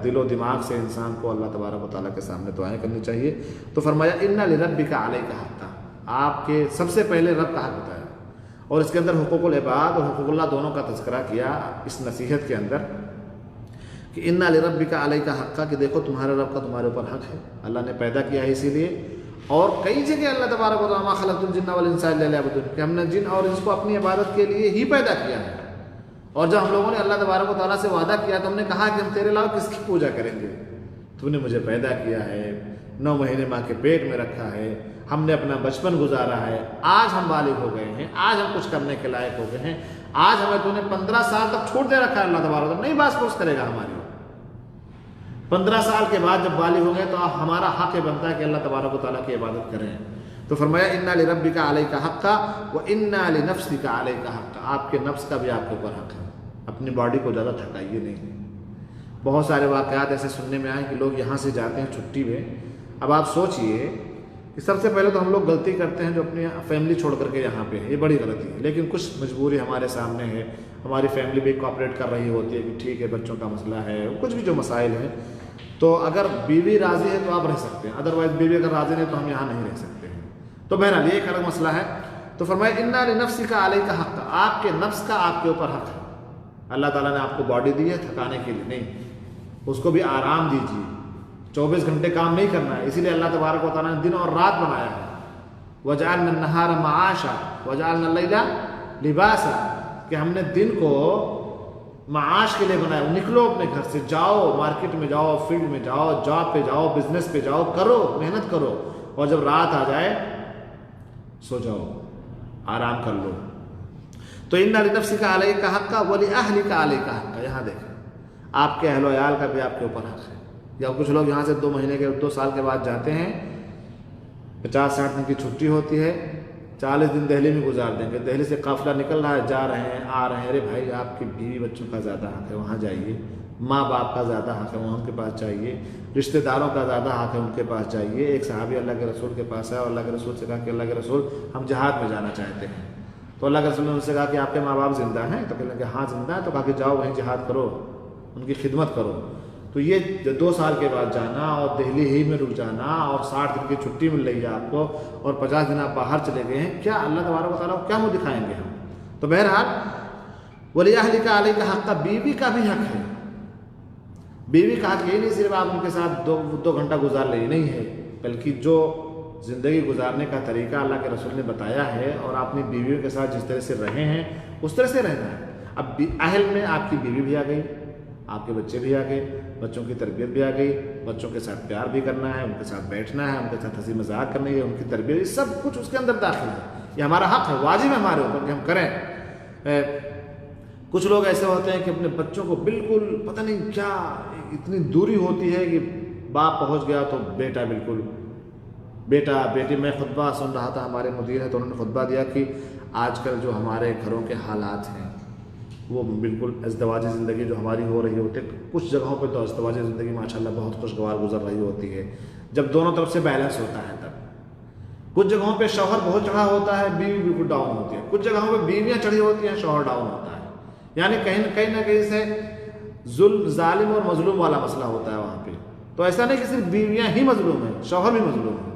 دل و دماغ سے انسان کو اللہ تبارک و تعالیٰ کے سامنے دعائیں کرنی چاہیے. تو فرمایا ان لربک علیک حقا، آپ کے سب سے پہلے رب کا حق بتایا، اور اس کے اندر حقوق العباد اور حقوق اللہ دونوں کا تذکرہ کیا اس نصیحت کے اندر، کہ ان لربک علیک حقا، کہ دیکھو تمہارے رب کا تمہارے اوپر حق ہے. اللہ نے پیدا کیا ہے اسی لیے. اور کئی جگہ اللہ تبارک و تعالیٰ خلقت الجن والانس الا لیعبدون، کہ ہم نے جن اور انس کو اپنی عبادت کے لیے ہی پیدا کیا ہے. اور جب ہم لوگوں نے اللہ تبارک و تعالیٰ سے وعدہ کیا تو ہم نے کہا کہ ہم تیرے علاوہ کس کی پوجا کریں گے؟ تو نے مجھے پیدا کیا ہے، 9 مہینے ماں کے پیٹ میں رکھا ہے، ہم نے اپنا بچپن گزارا ہے، آج ہم بالغ ہو گئے ہیں، آج ہم کچھ کرنے کے لائق ہو گئے ہیں، آج ہمیں تو نے 15 سال تک چھوڑ دے رکھا ہے. اللہ تبارک و تعالیٰ نہیں باس پوس کرے گا ہماری. 15 سال کے بعد جب بالغ ہو گئے تو ہمارا حق بنتا ہے کہ اللہ تبارک و تعالیٰ کی عبادت کریں. تو فرمایا انا لربک علیک حقا وانا لنفسک علیک حقا، آپ کے نفس کا بھی آپ کے اوپر حق ہے. اپنی باڈی کو زیادہ تھکائیے نہیں. بہت سارے واقعات ایسے سننے میں آئے کہ لوگ یہاں سے جاتے ہیں چھٹی میں. اب آپ سوچئے کہ سب سے پہلے تو ہم لوگ غلطی کرتے ہیں جو اپنی فیملی چھوڑ کر کے یہاں پہ ہے، یہ بڑی غلطی ہے. لیکن کچھ مجبوری ہمارے سامنے ہے، ہماری فیملی بھی کوآپریٹ کر رہی ہوتی ہے کہ ٹھیک ہے بچوں کا مسئلہ ہے، کچھ بھی جو مسائل ہیں، تو اگر بیوی راضی ہے تو آپ رہ سکتے ہیں، ادروائز بیوی اگر راضی نہیں تو ہم یہاں نہیں رہ سکتے ہیں. تو بہرحال یہ ایک الگ مسئلہ ہے. تو فرمایا انا لنفسک علیک حقا، آپ کے نفس کا آپ کے اوپر حق ہے. اللہ تعالیٰ نے آپ کو باڈی دی ہے تھکانے کے لیے نہیں، اس کو بھی آرام دیجیے. 24 گھنٹے کام نہیں کرنا ہے، اسی لیے اللہ تبارک و تعالیٰ نے دن اور رات بنایا ہے. وَجَعَلْنَا النَّهَارَ مَعَاشًا وَجَعَلْنَا اللَّيْلَ لِبَاسًا، کہ ہم نے دن کو معاش کے لیے بنایا. نکلو اپنے گھر سے، جاؤ مارکیٹ میں، جاؤ فیلڈ میں، جاؤ جاب پہ، جاؤ بزنس پہ جاؤ، کرو محنت کرو، اور جب رات آ جائے سو جاؤ، آرام کر لو. تو اِنَّ لِنَفْسِكَ عَلَيْكَ حَقًّا وَلِأَهْلِكَ عَلَيْكَ حَقًّا. یہاں دیکھیں آپ کے اہل و عیال کا بھی آپ کے اوپر حق ہے. یا کچھ لوگ یہاں سے 2 مہینے کے 2 سال کے بعد جاتے ہیں، 50-60 دن کی چھٹی ہوتی ہے، 40 دن دہلی میں گزار دیں گے. دہلی سے قافلہ نکل رہا ہے، جا رہے ہیں آ رہے ہیں. ارے بھائی آپ کی بیوی بچوں کا زیادہ حق ہے، وہاں جائیے. ماں باپ کا زیادہ حق ہے، وہاں ان کے پاس جائیے. رشتہ داروں کا زیادہ حق ہے، ان کے پاس جائیے. ایک صحابی اللہ کے رسول کے پاس ہے اور اللہ کے رسول سے کہا کہ اللہ کے رسول ہم جہاد میں جانا چاہتے ہیں. تو اللہ کے رسول نے ان سے کہا کہ آپ کے ماں باپ زندہ ہیں؟ تو کہنے کہ ہاں زندہ ہے. تو کہا کہ جاؤ وہیں جہاد کرو، ان کی خدمت کرو. تو یہ 2 سال کے بعد جانا اور دہلی ہی میں رک جانا اور 60 دن کی چھٹی مل رہی ہے آپ کو اور 50 دن آپ باہر چلے گئے ہیں، کیا اللہ تبارک و تعالیٰ کو کیا منہ دکھائیں گے ہم؟ تو بہرحال وَلِأَهْلِكَ عَلَيْكَ حَقًّا، بیوی کا بھی حق ہے. بیوی کا حق یہ نہیں صرف آپ ان کے ساتھ 2 گھنٹہ گزار لیں، نہیں ہے، بلکہ جو زندگی گزارنے کا طریقہ اللہ کے رسول نے بتایا ہے اور آپ اپنی بیویوں کے ساتھ جس طرح سے رہے ہیں اس طرح سے رہنا ہے. اب اہل میں آپ کی بیوی بھی آ گئی، آپ کے بچے بھی آ گئے، بچوں کی تربیت بھی آ گئی، بچوں کے ساتھ پیار بھی کرنا ہے، ان کے ساتھ بیٹھنا ہے، ان کے ساتھ ہنسی مذاق کرنی ہے، ان کی تربیت، یہ سب کچھ اس کے اندر داخل ہے. یہ ہمارا حق ہے، واجب ہے ہمارے اوپر کہ ہم کریں. کچھ لوگ ایسے ہوتے ہیں کہ اپنے بچوں کو بالکل پتہ نہیں کیا اتنی دوری ہوتی ہے کہ باپ پہنچ گیا تو بیٹا بالکل، بیٹا بیٹی. میں خطبہ سن رہا تھا، ہمارے مدیر ہیں تو انہوں نے خطبہ دیا کہ آج کل جو ہمارے گھروں کے حالات ہیں وہ بالکل ازدواجی زندگی جو ہماری ہو رہی ہوتی ہے، کچھ جگہوں پہ تو ازدواجی زندگی ماشاءاللہ بہت خوشگوار گزر رہی ہوتی ہے جب دونوں طرف سے بیلنس ہوتا ہے. تب کچھ جگہوں پہ شوہر بہت چڑھا ہوتا ہے، بیوی بالکل ڈاؤن ہوتی ہے. کچھ جگہوں پہ بیویاں چڑھی ہوتی ہیں، شوہر ڈاؤن ہوتا ہے. یعنی کہیں نہ کہیں سے ظالم اور مظلوم والا مسئلہ ہوتا ہے وہاں پہ. تو ایسا نہیں کہ صرف بیویاں ہی مظلوم ہیں، شوہر بھی مظلوم ہیں.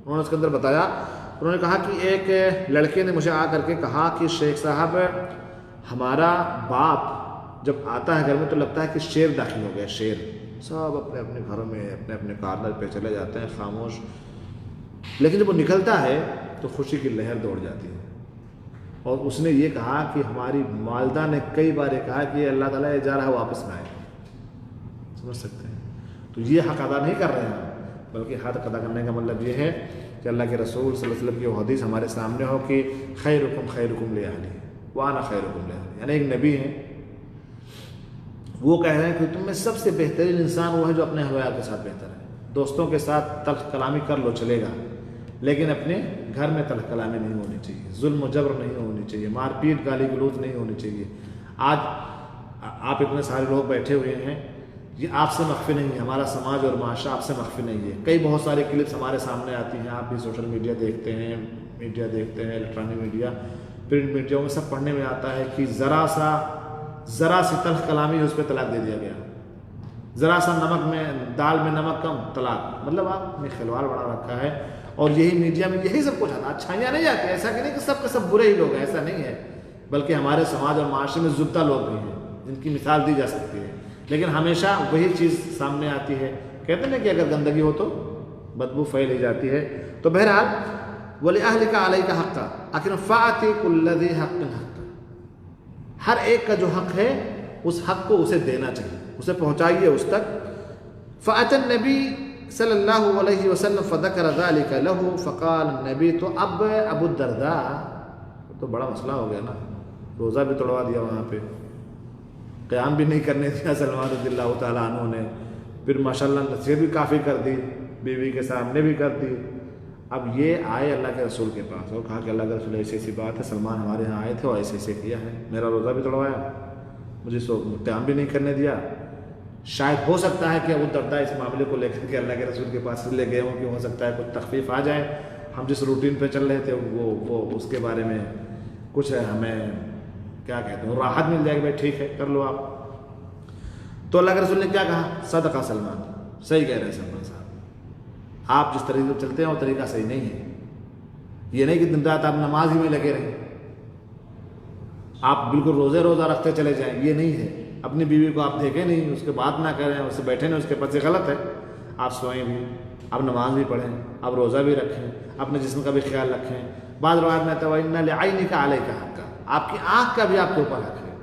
انہوں نے اس کے اندر بتایا، انہوں نے کہا کہ ایک لڑکے نے مجھے آ کر کے کہا کہ شیخ صاحب ہمارا باپ جب آتا ہے گھر میں تو لگتا ہے کہ شیر داخل ہو گیا، شیر، سب اپنے اپنے گھروں میں اپنے اپنے کارنر پہ چلے جاتے ہیں خاموش، لیکن جب وہ نکلتا ہے تو خوشی کی لہر دوڑ جاتی ہے۔ اور اس نے یہ کہا کہ ہماری والدہ نے کئی بار یہ کہا کہ اللہ تعالیٰ یہ جا رہا ہے واپس نہ آئے، سمجھ سکتے ہیں؟ تو یہ حق ادا نہیں کر رہے ہیں، بلکہ حق ادا کرنے کا مطلب یہ ہے کہ اللہ کے رسول صلی اللہ علیہ وسلم کی وہ حدیث ہمارے سامنے ہو کہ خیرکم خیرکم لاہلہ وانا خیرکم لاہلہ، یعنی ایک نبی ہیں وہ کہہ رہے ہیں کہ تم میں سب سے بہترین انسان وہ ہے جو اپنے اہل وعیال کے ساتھ بہتر ہے۔ دوستوں کے ساتھ تلخ کلامی کر لو چلے گا، لیکن اپنے گھر میں تلخ کلامی نہیں ہونی چاہیے، ظلم و جبر نہیں ہونی چاہیے، مار پیٹ گالی گلوچ نہیں ہونی چاہیے۔ آج آپ اتنے سارے لوگ بیٹھے ہوئے ہیں، یہ آپ سے مخفی نہیں ہے، ہمارا سماج اور معاشرہ آپ سے مخفی نہیں ہے۔ کئی بہت سارے کلپس ہمارے سامنے آتی ہیں، آپ بھی سوشل میڈیا دیکھتے ہیں، الیکٹرانک میڈیا، پرنٹ میڈیا میں سب پڑھنے میں آتا ہے کہ ذرا سی تلخ کلامی اس پہ طلاق دے دیا گیا، ذرا سا نمک میں دال میں نمک کم طلاق، مطلب آپ نے خلوال بنا رکھا ہے۔ اور یہی میڈیا میں یہی سب کچھ آتا، اچھائیاں نہیں آتی، ایسا کہ نہیں کہ سب کے سب برے ہی لوگ ہیں، ایسا نہیں ہے، بلکہ ہمارے سماج اور معاشرے میں زبدہ لوگ بھی ہیں جن کی مثال دی جا سکتی ہے، لیکن ہمیشہ وہی چیز سامنے آتی ہے۔ کہتے ہیں کہ اگر گندگی ہو تو بدبو پھیل ہی جاتی ہے۔ تو بہرحال وَلِأَهْلِكَ عَلَيْكَ حَقًّا، آخر فَأْتِ كُلَّ ذِي حَقٍّ حَقًّا، ہر ایک کا جو حق ہے اس حق کو اسے دینا چاہیے، اسے پہنچائیے اس تک۔ فَأَتَى النَّبِي صلی اللہ علیہ وسلم فذکر ذلک لہ، فقال نبی، تو اب ابو الدرداء تو بڑا مسئلہ ہو گیا نا، روزہ بھی توڑوا دیا وہاں پہ، قیام بھی نہیں کرنے دیا سلمان رضی اللہ تعالیٰ عنہ نے، پھر ماشاءاللہ نصیحت بھی کافی کر دی، بیوی کے سامنے بھی کر دی۔ اب یہ آئے اللہ کے رسول کے پاس اور کہا کہ اللہ کے رسول ایسی ایسی بات ہے، سلمان ہمارے یہاں آئے تھے اور ایسے ایسے کیا ہے، میرا روزہ بھی توڑوایا، مجھے قیام بھی نہیں کرنے دیا۔ شاید ہو سکتا ہے کہ ابو الدرداء اس معاملے کو لے کر کے اللہ کے رسول کے پاس لے گئے ہوں کہ ہو سکتا ہے کچھ تخفیف آ جائے، ہم جس روٹین پہ چل رہے تھے وہ اس کے بارے میں کچھ ہے، ہمیں کیا کہتے ہیں راحت مل جائے گی، بھائی ٹھیک ہے کر لو آپ۔ تو اللہ کے رسول نے کیا کہا؟ صدقہ سلمان، صحیح کہہ رہے ہیں سلمان صاحب، آپ جس طریقے سے چلتے ہیں وہ طریقہ صحیح نہیں ہے۔ یہ نہیں کہ دن رات آپ نماز ہی میں لگے رہیں، آپ بالکل روزہ رکھتے چلے جائیں، یہ نہیں ہے۔ اپنی بیوی کو آپ دیکھیں نہیں، اس کے بات نہ کریں، اس سے بیٹھے نہیں، اس کے پاس یہ غلط ہے۔ آپ سوئیں بھی، آپ نماز بھی پڑھیں، آپ روزہ بھی رکھیں، اپنے جسم کا بھی خیال رکھیں۔ بعض روایت میں آتا ہے وَإِنَّ لِعَيْنِكَ عَلَيْكَ حَقًّا، آپ کی آنکھ کا بھی آپ کے اوپر حق ہے،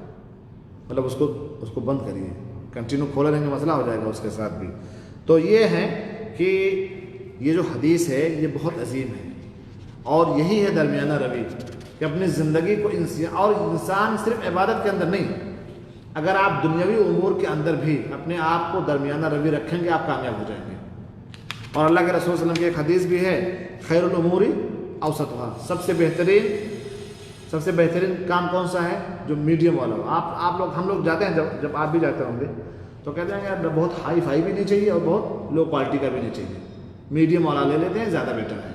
مطلب اس کو بند کریے، کنٹینیو کھولے رہیں گے مسئلہ ہو جائے گا اس کے ساتھ بھی۔ تو یہ ہے کہ یہ جو حدیث ہے یہ بہت عظیم ہے، اور یہی ہے درمیانہ روی کہ اپنی زندگی کو اور انسان صرف عبادت کے اندر نہیں، اگر آپ دنیاوی امور کے اندر بھی اپنے آپ کو درمیانہ روی رکھیں گے آپ کامیاب ہو جائیں گے۔ اور اللہ کے رسول صلی اللہ علیہ وسلم کی ایک حدیث بھی ہے خیر الامور اوسطھا، سب سے بہترین کام کون سا ہے؟ جو میڈیم والا ہو۔ آپ لوگ ہم لوگ جاتے ہیں، جب آپ بھی جاتے ہوں گے تو کہتے ہیں کہ یار بہت ہائی فائی بھی نہیں چاہیے اور بہت لو کوالٹی کا بھی نہیں چاہیے، میڈیم والا لے لیتے ہیں، زیادہ بیٹر ہے۔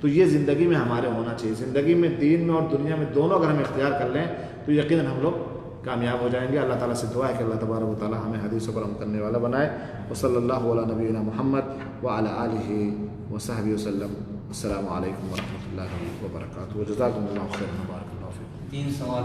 تو یہ زندگی میں ہمارے ہونا چاہیے، زندگی میں دین میں اور دنیا میں دونوں اگر ہم اختیار کر لیں تو یقیناً ہم لوگ کامیاب ہو جائیں گے۔ اللہ تعالیٰ سے دعا ہے کہ اللہ تبارک و تعالیٰ ہمیں حدیثوں پر عمل کرنے والا بنائے۔ وصلی اللہ علی نبینا محمد وعلی آلہ وصحبہ وسلم۔ السلام علیکم ورحمۃ اللہ وبرکاتہ، جزاکم اللہ خیرا، بارک اللہ فیکم۔ 3 سوال